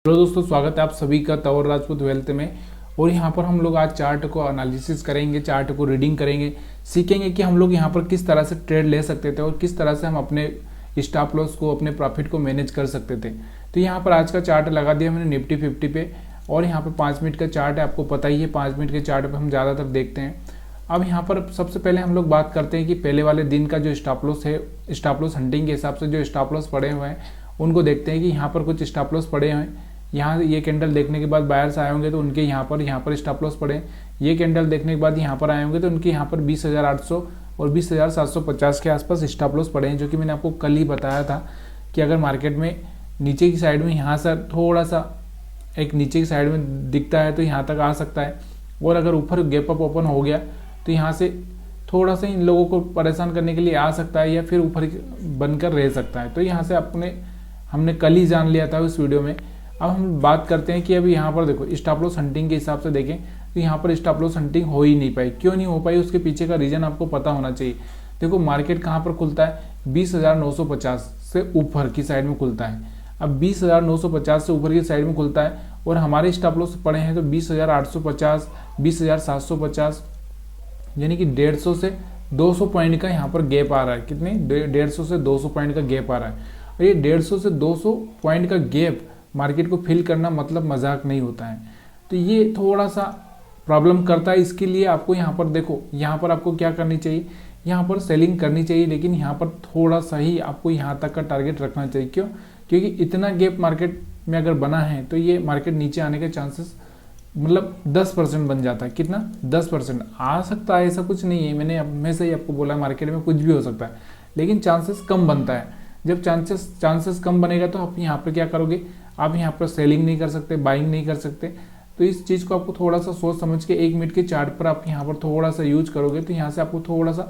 Hello दोस्तों, स्वागत है आप सभी का तंवर राजपूत वेल्थ में। और यहाँ पर हम लोग आज चार्ट को एनालिसिस करेंगे, चार्ट को रीडिंग करेंगे, सीखेंगे कि हम लोग यहाँ पर किस तरह से ट्रेड ले सकते थे और किस तरह से हम अपने स्टॉप लॉस को, अपने प्रॉफिट को मैनेज कर सकते थे। तो यहाँ पर आज का चार्ट लगा दिया मैंने निफ्टी 50 पे, और यहाँ पर 5 मिनट का चार्ट है। आपको पता ही है 5 मिनट के चार्ट पर हम ज़्यादातर देखते हैं। अब यहाँ पर सबसे पहले हम लोग बात करते हैं कि पहले वाले दिन का जो स्टॉप लॉस है, स्टॉप लॉस हंटिंग के हिसाब से जो स्टॉप लॉस पड़े हुए हैं उनको देखते हैं कि यहाँ पर कुछ स्टॉप लॉस पड़े हुए हैं। यहाँ ये कैंडल देखने के बाद बायर्स आए होंगे तो उनके यहाँ पर स्टॉप लॉस पड़े। ये कैंडल देखने के बाद यहाँ पर आए होंगे तो उनके यहाँ पर 20,800 और 20,750 के आसपास स्टॉप लॉस पड़े हैं, जो कि मैंने आपको कल ही बताया था कि अगर मार्केट में नीचे की साइड में यहाँ से थोड़ा सा एक नीचे की साइड में दिखता है तो यहाँ तक आ सकता है, और अगर ऊपर गैप अप ओपन हो गया तो यहाँ से थोड़ा सा इन लोगों को परेशान करने के लिए आ सकता है या फिर ऊपर बनकर रह सकता है। तो यहाँ से हमने कल ही जान लिया था उस वीडियो में। अब हम बात करते हैं कि अभी यहाँ पर देखो स्टॉप लॉस हंटिंग के हिसाब से देखें तो यहाँ पर स्टॉप लॉस हंटिंग हो ही नहीं पाई। क्यों नहीं हो पाई, उसके पीछे का रीजन आपको पता होना चाहिए। देखो मार्केट कहाँ पर खुलता है, 20,950 से ऊपर की साइड में खुलता है। अब 20,950 से ऊपर की साइड में खुलता है और हमारे स्टॉप लॉस पड़े हैं तो 20,850, 20,750, यानी कि 150 से 200 पॉइंट का यहाँ पर गैप आ रहा है। कितने 150 से 200 पॉइंट का गैप आ रहा है। और ये 150 से 200 पॉइंट का गैप मार्केट को फिल करना मतलब मजाक नहीं होता है। तो ये थोड़ा सा प्रॉब्लम करता है। इसके लिए आपको यहाँ पर देखो, यहाँ पर आपको क्या करनी चाहिए, यहाँ पर सेलिंग करनी चाहिए, लेकिन यहाँ पर थोड़ा सा ही आपको यहाँ तक का टारगेट रखना चाहिए। क्यों? क्योंकि इतना गैप मार्केट में अगर बना है तो ये मार्केट नीचे आने के चांसेस मतलब 10% बन जाता है। कितना? 10% आ सकता है, ऐसा कुछ नहीं है। मैंने हमेशा ही आपको बोला मार्केट में कुछ भी हो सकता है, लेकिन चांसेस कम बनता है। जब चांसेस कम बनेगा तो आप यहाँ पर क्या करोगे, आप यहाँ पर सेलिंग नहीं कर सकते, बाइंग नहीं कर सकते। तो इस चीज़ को आपको थोड़ा सा सोच समझ के 1 मिनट के चार्ट पर आप यहाँ पर थोड़ा सा यूज करोगे तो यहाँ से आपको थोड़ा सा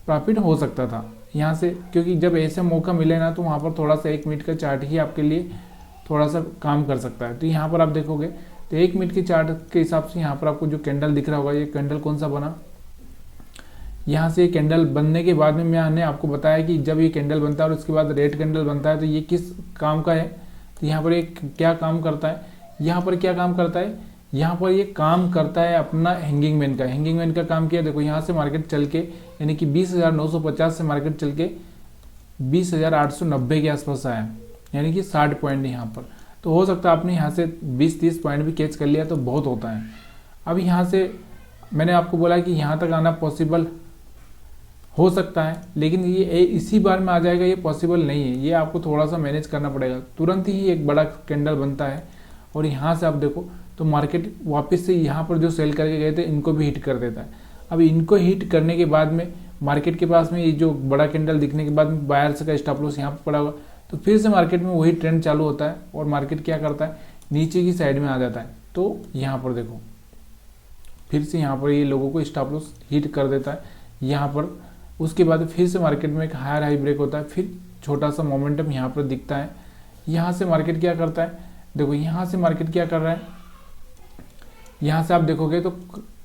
प्रॉफिट हो सकता था यहाँ से। क्योंकि जब ऐसे मौका मिले ना तो वहाँ पर थोड़ा सा 1 मिनट का चार्ट ही आपके लिए थोड़ा सा काम कर सकता है। तो यहाँ पर आप देखोगे तो 1 मिनट के चार्ट के हिसाब से यहाँ पर आपको जो कैंडल दिख रहा होगा, ये कैंडल कौन सा बना, यहाँ से कैंडल बनने के बाद में मैंने आपको बताया कि जब ये कैंडल बनता है और उसके बाद रेड कैंडल बनता है तो ये किस काम का है। तो यहाँ पर एक क्या काम करता है, यहाँ पर क्या काम करता है, यहाँ पर ये काम करता है अपना हैंगिंग मैन का। हैंगिंग मैन का काम किया, देखो यहाँ से मार्केट चल के यानी कि 20,950 से मार्केट चल के 20,890 के आसपास आया, यानी कि 60 पॉइंट यहाँ पर। तो हो सकता है आपने यहाँ से 20-30 पॉइंट भी कैच कर लिया तो बहुत होता है। अब यहाँ से मैंने आपको बोला कि यहाँ तक आना पॉसिबल हो सकता है, लेकिन ये इसी बार में आ जाएगा ये पॉसिबल नहीं है। ये आपको थोड़ा सा मैनेज करना पड़ेगा। तुरंत ही एक बड़ा कैंडल बनता है और यहाँ से आप देखो तो मार्केट वापस से यहाँ पर जो सेल करके गए थे इनको भी हिट कर देता है। अब इनको हिट करने के बाद में मार्केट के पास में ये जो बड़ा कैंडल दिखने के बाद में बायर्स का स्टॉप लॉस यहाँ पर पड़ा हुआ, तो फिर से मार्केट में वही ट्रेंड चालू होता है और मार्केट क्या करता है, नीचे की साइड में आ जाता है। तो यहाँ पर देखो फिर से यहाँ पर ये लोगों को स्टॉप लॉस हिट कर देता है यहाँ पर। उसके बाद फिर से मार्केट में एक हायर हाई ब्रेक होता है, फिर छोटा सा मोमेंटम यहाँ पर दिखता है। यहाँ से मार्केट क्या करता है, देखो यहाँ से मार्केट क्या कर रहा है, यहाँ से आप देखोगे तो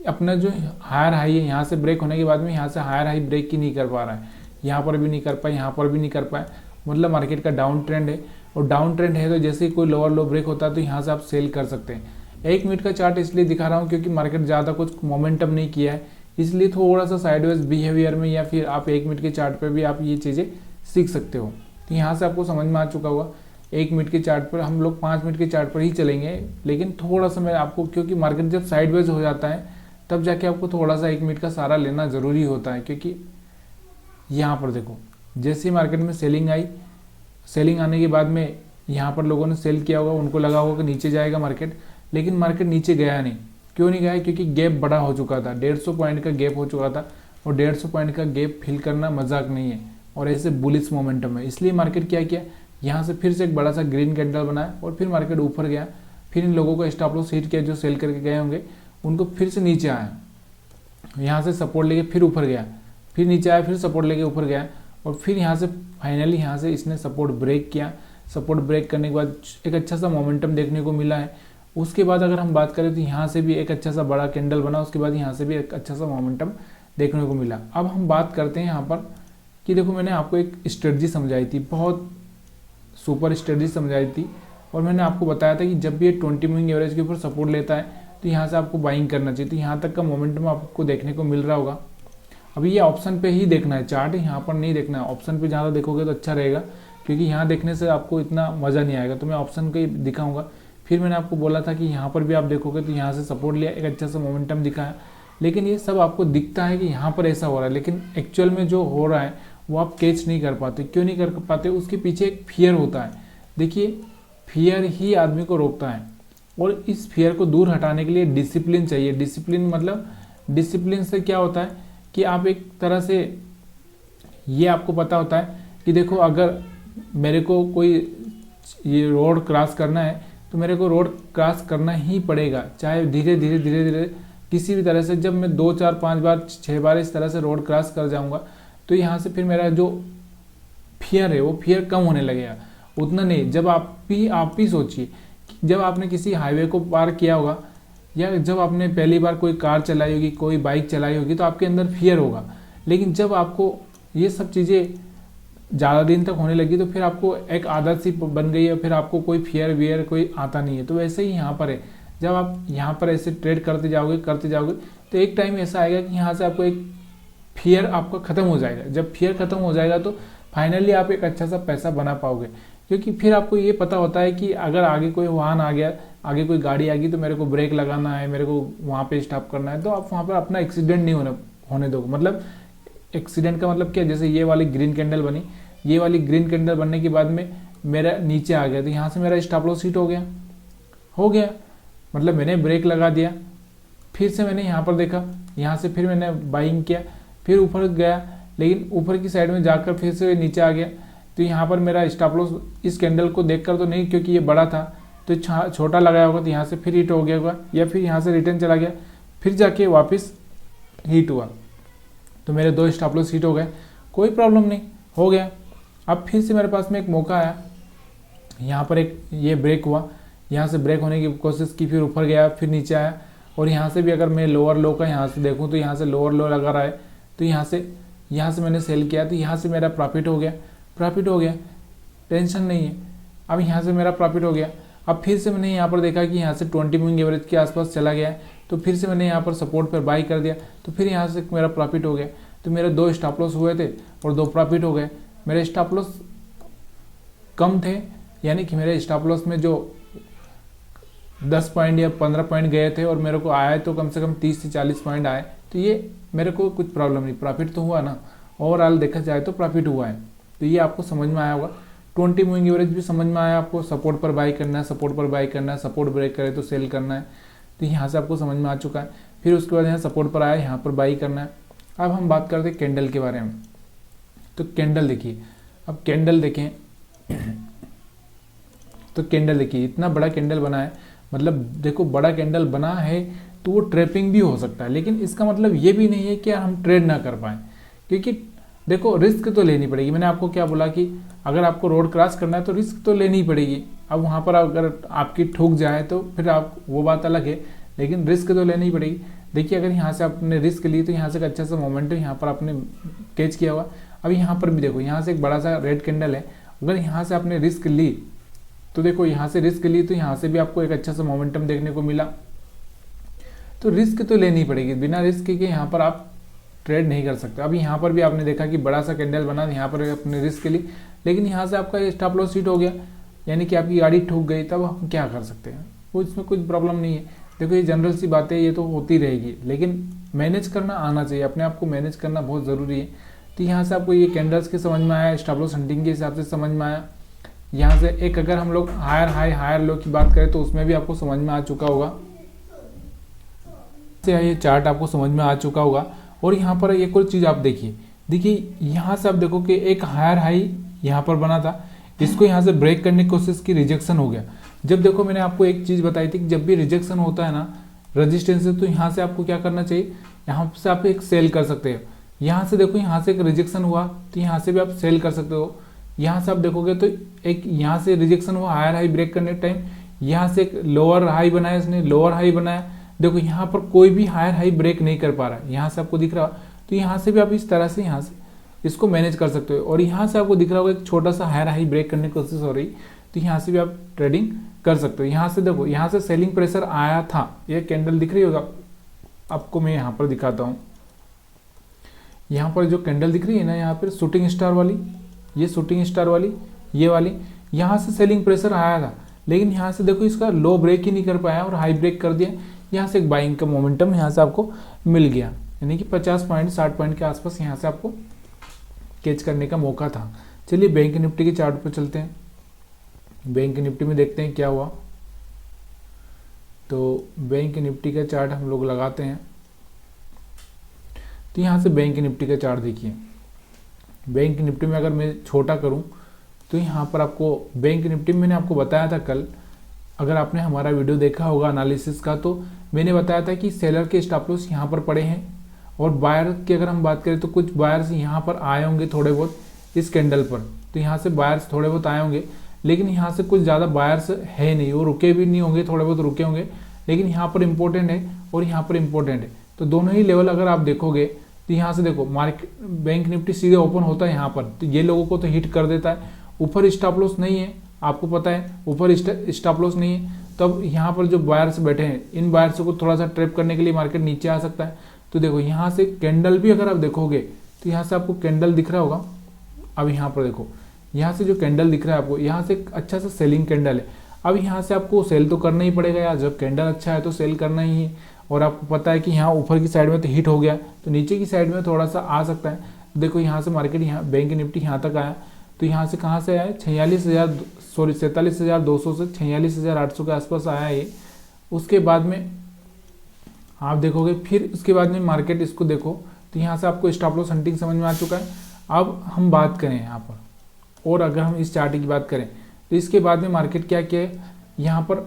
अपना जो हायर हाई है यहाँ से ब्रेक होने के बाद में यहाँ से हायर हाई ब्रेक ही नहीं कर पा रहा है। यहाँ पर भी नहीं कर पाए, यहाँ पर भी नहीं कर पाए, मतलब मार्केट का डाउन ट्रेंड है। और डाउन ट्रेंड है तो जैसे ही कोई लोअर लो ब्रेक होता है तो यहाँ से आप सेल कर सकते हैं। 1 मिनट का चार्ट इसलिए दिखा रहा हूँ क्योंकि मार्केट ज़्यादा कुछ मोमेंटम नहीं किया है, इसलिए थोड़ा सा साइडवेज बिहेवियर में या फिर आप 1 मिनट के चार्ट पर भी आप ये चीज़ें सीख सकते हो। तो यहाँ से आपको समझ में आ चुका होगा। 1 मिनट के चार्ट पर हम लोग 5 मिनट के चार्ट पर ही चलेंगे, लेकिन थोड़ा सा मैं आपको, क्योंकि मार्केट जब साइडवेज हो जाता है तब जाके आपको थोड़ा सा 1 मिनट का सारा लेना ज़रूरी होता है। क्योंकि यहाँ पर देखो जैसे ही मार्केट में सेलिंग आई, सेलिंग आने के बाद में यहाँ पर लोगों ने सेल किया होगा, उनको लगा होगा कि नीचे जाएगा मार्केट, लेकिन मार्केट नीचे गया नहीं। क्यों नहीं गया? क्योंकि गैप बड़ा हो चुका था, 150 पॉइंट का गैप हो चुका था, और 150 पॉइंट का गैप फिल करना मजाक नहीं है और ऐसे बुलिश मोमेंटम है। इसलिए मार्केट क्या किया, यहाँ से फिर से एक बड़ा सा ग्रीन कैंडल बनाया और फिर मार्केट ऊपर गया। फिर इन लोगों को स्टॉप लॉस हिट किया जो सेल करके गए होंगे, उनको फिर से नीचे आया, यहाँ से सपोर्ट लेके फिर ऊपर गया, फिर नीचे आया, फिर सपोर्ट लेके ऊपर गया, और फिर यहाँ से फाइनली यहाँ से इसने सपोर्ट ब्रेक किया। सपोर्ट ब्रेक करने के बाद एक अच्छा सा मोमेंटम देखने को मिला है। उसके बाद अगर हम बात करें तो यहाँ से भी एक अच्छा सा बड़ा कैंडल बना, उसके बाद यहाँ से भी एक अच्छा सा मोमेंटम देखने को मिला। अब हम बात करते हैं यहाँ पर कि देखो मैंने आपको एक स्ट्रेटजी समझाई थी, बहुत सुपर स्ट्रेटजी समझाई थी, और मैंने आपको बताया था कि जब भी ये 20 मूविंग एवरेज के ऊपर सपोर्ट लेता है तो यहाँ से आपको बाइंग करना चाहिए। तो यहाँ तक का मोमेंटम आपको देखने को मिल रहा होगा। अभी ये ऑप्शन पे ही देखना है, चार्ट यहाँ पर नहीं देखना है। ऑप्शन पे ज़्यादा देखोगे तो अच्छा रहेगा, क्योंकि यहाँ देखने से आपको इतना मज़ा नहीं आएगा। तो मैं ऑप्शन को ही दिखाऊंगा। फिर मैंने आपको बोला था कि यहाँ पर भी आप देखोगे तो यहाँ से सपोर्ट लिया, एक अच्छा सा मोमेंटम दिखाया, लेकिन ये सब आपको दिखता है कि यहाँ पर ऐसा हो रहा है, लेकिन एक्चुअल में जो हो रहा है वो आप कैच नहीं कर पाते। क्यों नहीं कर पाते? उसके पीछे एक फियर होता है। देखिए, फियर ही आदमी को रोकता है, और इस फियर को दूर हटाने के लिए डिसिप्लिन चाहिए। डिसिप्लिन मतलब, डिसिप्लिन से क्या होता है कि आप एक तरह से, ये आपको पता होता है कि देखो अगर मेरे को कोई ये रोड क्रॉस करना है तो मेरे को रोड क्रॉस करना ही पड़ेगा, चाहे धीरे धीरे धीरे धीरे किसी भी तरह से। जब मैं 2 4 5 बार 6 बार इस तरह से रोड क्रॉस कर जाऊंगा तो यहाँ से फिर मेरा जो फियर है वो फियर कम होने लगेगा। उतना नहीं, जब आप ही सोचिए, जब आपने किसी हाईवे को पार किया होगा या जब आपने पहली बार कोई कार चलाई होगी, कोई बाइक चलाई होगी, तो आपके अंदर फियर होगा। लेकिन जब आपको ये सब चीज़ें ज़्यादा दिन तक होने लगी तो फिर आपको एक आदत सी बन गई है, फिर आपको कोई फियर वियर कोई आता नहीं है। तो वैसे ही यहाँ पर है, जब आप यहाँ पर ऐसे ट्रेड करते जाओगे तो एक टाइम ऐसा आएगा कि यहाँ से आपको एक फियर आपका ख़त्म हो जाएगा। जब फियर ख़त्म हो जाएगा तो फाइनली आप एक अच्छा सा पैसा बना पाओगे, क्योंकि फिर आपको ये पता होता है कि अगर आगे कोई वाहन आ गया, आगे कोई गाड़ी आ गई, तो मेरे को ब्रेक लगाना है, मेरे को वहाँ पे स्टॉप करना है, तो आप वहाँ पर अपना एक्सीडेंट नहीं होने दोगे। मतलब एक्सीडेंट का मतलब क्या, जैसे ये वाली ग्रीन कैंडल बनी, ये वाली ग्रीन कैंडल बनने के बाद में मेरा नीचे आ गया, तो यहाँ से मेरा स्टॉप लॉस हिट हो गया, मतलब मैंने ब्रेक लगा दिया। फिर से मैंने यहाँ पर देखा, यहाँ से फिर मैंने बाइंग किया, फिर ऊपर गया, लेकिन ऊपर की साइड में जाकर फिर से नीचे आ गया। तो यहाँ पर मेरा स्टॉप लॉस इस कैंडल को देखकर तो नहीं, क्योंकि ये बड़ा था तो छोटा लगाया होगा, तो यहाँ से फिर हिट हो गया होगा, या फिर यहाँ से रिटर्न चला गया, फिर जाके वापस हिट हुआ, तो मेरे 2 स्टॉप लॉस हिट हो गए। कोई प्रॉब्लम नहीं, हो गया। अब फिर से मेरे पास में एक मौका आया, यहाँ पर एक ये ब्रेक हुआ, यहाँ से ब्रेक होने की कोशिश की, फिर ऊपर गया, फिर नीचे आया, और यहाँ से भी अगर मैं लोअर लो का यहाँ से देखूँ तो यहाँ से लोअर लो लगा रहा है, तो यहाँ से मैंने सेल किया, तो यहाँ से मेरा प्रॉफिट हो गया, टेंशन नहीं है। अब यहाँ से मेरा प्रॉफिट हो गया। अब फिर से मैंने यहाँ पर देखा कि यहाँ से 20 मूविंग एवरेज के आसपास चला गया है, तो फिर से मैंने यहाँ पर सपोर्ट पर बाई कर दिया, तो फिर यहाँ से मेरा प्रॉफिट हो गया। तो मेरे 2 स्टॉप लॉस हुए थे और 2 प्रॉफिट हो गए। मेरे स्टॉप लॉस कम थे, यानी कि मेरे स्टॉप लॉस में जो 10 पॉइंट या 15 पॉइंट गए थे और मेरे को आया तो कम से कम 30 से 40 पॉइंट आए, तो ये मेरे को कुछ प्रॉब्लम नहीं, प्रॉफिट तो हुआ ना। ओवरऑल देखा जाए तो प्रॉफिट हुआ है। तो ये आपको समझ में आया होगा। 20 मूविंग एवरेज भी समझ में आया आपको, सपोर्ट पर बाई करना है, सपोर्ट ब्रेक करे तो सेल करना है, तो यहाँ से आपको समझ में आ चुका है। फिर उसके बाद यहाँ सपोर्ट पर आया, यहाँ पर बाई करना है। अब हम बात करते हैं कैंडल के बारे में। तो कैंडल देखिए, अब कैंडल देखें तो कैंडल देखिए, इतना बड़ा कैंडल बना है, मतलब देखो बड़ा कैंडल बना है तो वो ट्रैपिंग भी हो सकता है, लेकिन इसका मतलब ये भी नहीं है कि हम ट्रेड ना कर पाएँ, क्योंकि देखो रिस्क तो लेनी पड़ेगी। मैंने आपको क्या बोला कि अगर आपको रोड क्रॉस करना है तो रिस्क तो लेनी पड़ेगी। अब वहाँ पर अगर आपकी ठुक जाए तो फिर आप, वो बात अलग है, लेकिन रिस्क तो लेनी पड़ेगी। देखिए अगर यहाँ से आपने रिस्क ली तो यहाँ से एक अच्छा सा मोमेंटम यहाँ पर आपने कैच किया हुआ। अब यहाँ पर भी देखो, यहाँ से एक बड़ा सा रेड कैंडल है, अगर यहाँ से आपने रिस्क ली तो देखो यहाँ से रिस्क ली तो यहाँ से भी आपको एक अच्छा सा मोमेंटम देखने को मिला। तो रिस्क तो लेनी पड़ेगी, बिना रिस्क के यहाँ पर आप ट्रेड नहीं कर सकते। अब यहाँ पर भी आपने देखा कि बड़ा सा कैंडल बना, यहाँ पर अपने रिस्क ली, लेकिन यहाँ से आपका स्टॉप लॉस हिट हो गया, यानी कि आपकी गाड़ी ठुक गई, तब हम क्या कर सकते हैं? वो इसमें कुछ प्रॉब्लम नहीं है। देखो ये जनरल सी बातें, ये तो होती रहेगी, लेकिन मैनेज करना आना चाहिए, अपने आप को मैनेज करना बहुत ज़रूरी है। तो यहाँ से आपको ये कैंडल्स के समझ में आया, स्टॉप लॉस हंटिंग के हिसाब से समझ में आया। यहाँ से एक अगर हम लोग हायर हाई हायर लो की बात करें तो उसमें भी आपको समझ में आ चुका होगा, ये चार्ट आपको समझ में आ चुका होगा। और यहाँ पर एक और चीज़ आप देखिए यहाँ से आप देखो कि एक हायर हाई यहाँ पर बना था, इसको यहाँ से ब्रेक करने की कोशिश की, रिजेक्शन हो गया। जब देखो मैंने आपको एक चीज़ बताई थी कि जब भी रिजेक्शन होता है ना रेजिस्टेंस से, तो यहाँ से आपको क्या करना चाहिए, यहाँ से आप एक सेल कर सकते हो। यहाँ से देखो, यहाँ से एक रिजेक्शन हुआ तो यहाँ से भी आप सेल कर सकते हो। यहाँ से आप देखोगे तो एक यहाँ से रिजेक्शन हुआ हायर हाई ब्रेक करने के टाइम, यहाँ से एक लोअर हाई बनाया, इसने लोअर हाई बनाया। देखो यहाँ पर कोई भी हायर हाई ब्रेक नहीं कर पा रहा है, यहाँ से आपको दिख रहा। तो यहाँ से भी आप इस तरह से यहाँ से इसको मैनेज कर सकते हो। और यहाँ से आपको दिख रहा होगा एक छोटा सा हायर हाई ब्रेक करने की कोशिश हो रही, तो यहाँ से भी आप ट्रेडिंग कर सकते हो। यहाँ से देखो, यहाँ से सेलिंग प्रेशर आया था, ये कैंडल दिख रही होगा आपको, मैं यहाँ पर दिखाता हूँ। यहाँ पर जो कैंडल दिख रही है ना, यहाँ पर शूटिंग स्टार वाली, ये शूटिंग स्टार वाली, ये वाली, यहाँ से सेलिंग प्रेशर आया था, लेकिन यहाँ से देखो इसका लो ब्रेक ही नहीं कर पाया और हाई ब्रेक कर दिया। यहाँ से एक बाइंग का मोमेंटम यहाँ से आपको मिल गया, यानी कि 50 पॉइंट 60 पॉइंट के आसपास यहाँ से आपको कैच करने का मौका था। चलिए बैंक निफ्टी के चार्ट पर चलते हैं। बैंक निफ्टी में देखते हैं क्या हुआ। तो बैंक निफ्टी का चार्ट हम लोग लगाते हैं। तो यहाँ से बैंक निफ्टी का चार्ट देखिए। बैंक निफ्टी में अगर मैं छोटा करूँ तो यहाँ पर आपको बैंक निफ्टी में मैंने आपको बताया था कल, अगर आपने हमारा वीडियो देखा होगा एनालिसिस का, तो मैंने बताया था कि सेलर के स्टॉप लॉस यहाँ पर पड़े हैं और बायर की अगर हम बात करें तो कुछ बायर्स यहाँ पर आए होंगे थोड़े बहुत इस कैंडल पर। तो यहाँ से बायर्स थोड़े बहुत आए होंगे, लेकिन यहाँ से कुछ ज़्यादा बायर्स है नहीं, वो रुके भी नहीं होंगे, थोड़े बहुत रुके होंगे, लेकिन यहाँ पर इम्पोर्टेंट है और यहाँ पर इम्पोर्टेंट है। तो दोनों ही लेवल अगर आप देखोगे तो यहाँ से देखो मार्केट बैंक निफ्टी सीधे ओपन होता है यहाँ पर, तो ये लोगों को तो हिट कर देता है। ऊपर स्टॉप लॉस नहीं है, आपको पता है ऊपर स्टॉप लॉस नहीं है, तो अब यहाँ पर जो बायर्स बैठे हैं इन बायर्स को थोड़ा सा ट्रैप करने के लिए मार्केट नीचे आ सकता है। तो देखो यहाँ से कैंडल भी अगर आप देखोगे तो यहाँ से आपको कैंडल दिख रहा होगा। अब यहाँ पर देखो, यहाँ से जो कैंडल दिख रहा है आपको, यहाँ से एक अच्छा सा सेलिंग कैंडल है। अब यहाँ से आपको सेल तो करना ही पड़ेगा यार, जब कैंडल अच्छा है तो सेल करना ही है। और आपको पता है कि यहाँ ऊपर की साइड में तो हिट हो गया, तो नीचे की साइड में थोड़ा सा आ सकता है। देखो यहाँ से मार्केट यहाँ बैंक निफ्टी यहाँ तक आया, तो यहाँ से कहाँ से आया, 47,200 से 46,800 के आसपास आया ये। उसके बाद में आप देखोगे फिर उसके बाद में मार्केट इसको देखो तो यहाँ से आपको स्टॉप लॉस हंटिंग समझ में आ चुका है। अब हम बात करें यहाँ पर, और अगर हम इस चार्ट की बात करें तो इसके बाद में मार्केट क्या किया है, यहाँ पर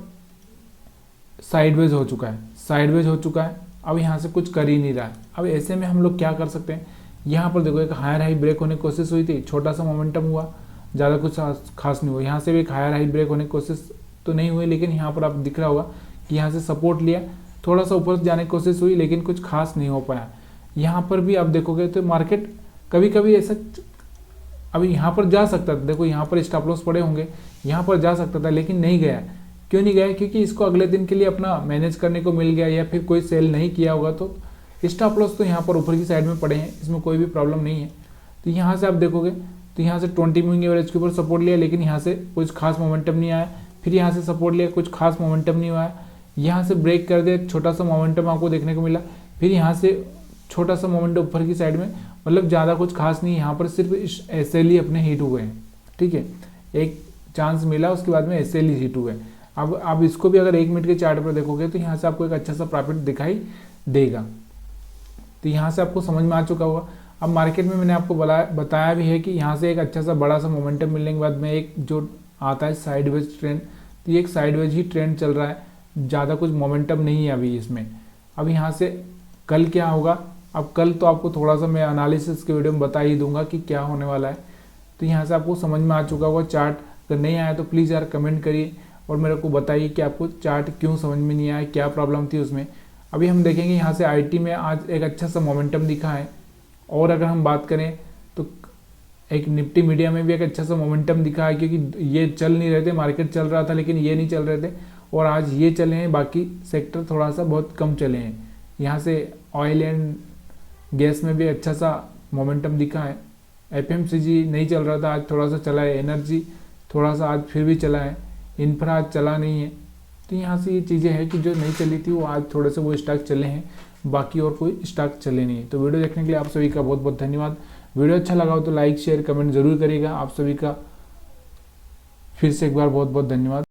साइडवेज हो चुका है, साइडवेज हो चुका है। अब यहाँ से कुछ कर ही नहीं रहा है। अब ऐसे में हम लोग क्या कर सकते हैं, यहाँ पर देखो एक हायर हाई ब्रेक होने की कोशिश हुई थी, छोटा सा मोमेंटम हुआ, ज़्यादा कुछ खास नहीं हुआ। यहाँ से भी एक हायर हाई ब्रेक होने की कोशिश तो नहीं हुई, लेकिन यहाँ पर आप दिख रहा होगा कि यहाँ से सपोर्ट लिया, थोड़ा सा ऊपर जाने की कोशिश हुई, लेकिन कुछ खास नहीं हो पाया। यहाँ पर भी आप देखोगे तो मार्केट कभी कभी ऐसा, अभी यहाँ पर जा सकता था, देखो यहाँ पर स्टॉप लॉस पड़े होंगे, यहाँ पर जा सकता था लेकिन नहीं गया। क्यों नहीं गया, क्योंकि इसको अगले दिन के लिए अपना मैनेज करने को मिल गया, या फिर कोई सेल नहीं किया होगा। तो स्टॉप लॉस तो यहाँ पर ऊपर की साइड में पड़े हैं, इसमें कोई भी प्रॉब्लम नहीं है। तो यहाँ से आप देखोगे तो यहाँ से 20 मूविंग एवरेज के ऊपर सपोर्ट लिया, लेकिन यहाँ से कुछ खास मोमेंटम नहीं आया। फिर यहाँ से सपोर्ट लिया, कुछ खास मोमेंटम नहीं आया। यहाँ से ब्रेक कर दिया, छोटा सा मोमेंटम आपको देखने को मिला। फिर यहाँ से छोटा सा मोमेंटम ऊपर की साइड में, मतलब ज़्यादा कुछ खास नहीं, यहाँ पर सिर्फ एसएल ही अपने हिट हुए हैं। ठीक है, एक चांस मिला, उसके बाद में एसएल ही हिट हुए। अब इसको भी अगर 1 मिनट के चार्ट पर देखोगे तो यहाँ से आपको एक अच्छा सा प्रॉफिट दिखाई देगा। तो यहाँ से आपको समझ में आ चुका होगा। अब मार्केट में मैंने आपको बताया भी है कि यहाँ से एक अच्छा सा बड़ा सा मोमेंटम मिलने के बाद में एक जो आता है साइडवेज ट्रेंड, तो ये एक साइडवेज ही ट्रेंड चल रहा है, ज़्यादा कुछ मोमेंटम नहीं है अभी इसमें। अब यहाँ से कल क्या होगा, अब कल तो आपको थोड़ा सा मैं एनालिसिस के वीडियो में बता ही दूंगा कि क्या होने वाला है। तो यहाँ से आपको समझ में आ चुका होगा चार्ट। अगर नहीं आया तो प्लीज़ यार कमेंट करिए और मेरे को बताइए कि आपको चार्ट क्यों समझ में नहीं आया, क्या प्रॉब्लम थी उसमें। अभी हम देखेंगे यहाँ से आईटी में आज एक अच्छा सा मोमेंटम दिखा है, और अगर हम बात करें तो एक निफ्टी मीडिया में भी एक अच्छा सा मोमेंटम दिखा है, क्योंकि ये चल नहीं रहे थे, मार्केट चल रहा था लेकिन ये नहीं चल रहे थे, और आज ये चले हैं, बाकी सेक्टर थोड़ा सा बहुत कम चले हैं। यहाँ से ऑयल एंड गैस में भी अच्छा सा मोमेंटम दिखा है। एफएमसीजी नहीं चल रहा था, आज थोड़ा सा चला है। एनर्जी थोड़ा सा आज फिर भी चला है। इंफ्रा आज चला नहीं है। तो यहाँ से ये चीज़ें हैं कि जो नहीं चली थी वो आज थोड़े से वो स्टॉक चले हैं, बाकी और कोई स्टॉक चले नहीं है। तो वीडियो देखने के लिए आप सभी का बहुत बहुत धन्यवाद। वीडियो अच्छा लगा हो तो लाइक शेयर कमेंट जरूर करिएगा। आप सभी का फिर से एक बार बहुत बहुत धन्यवाद।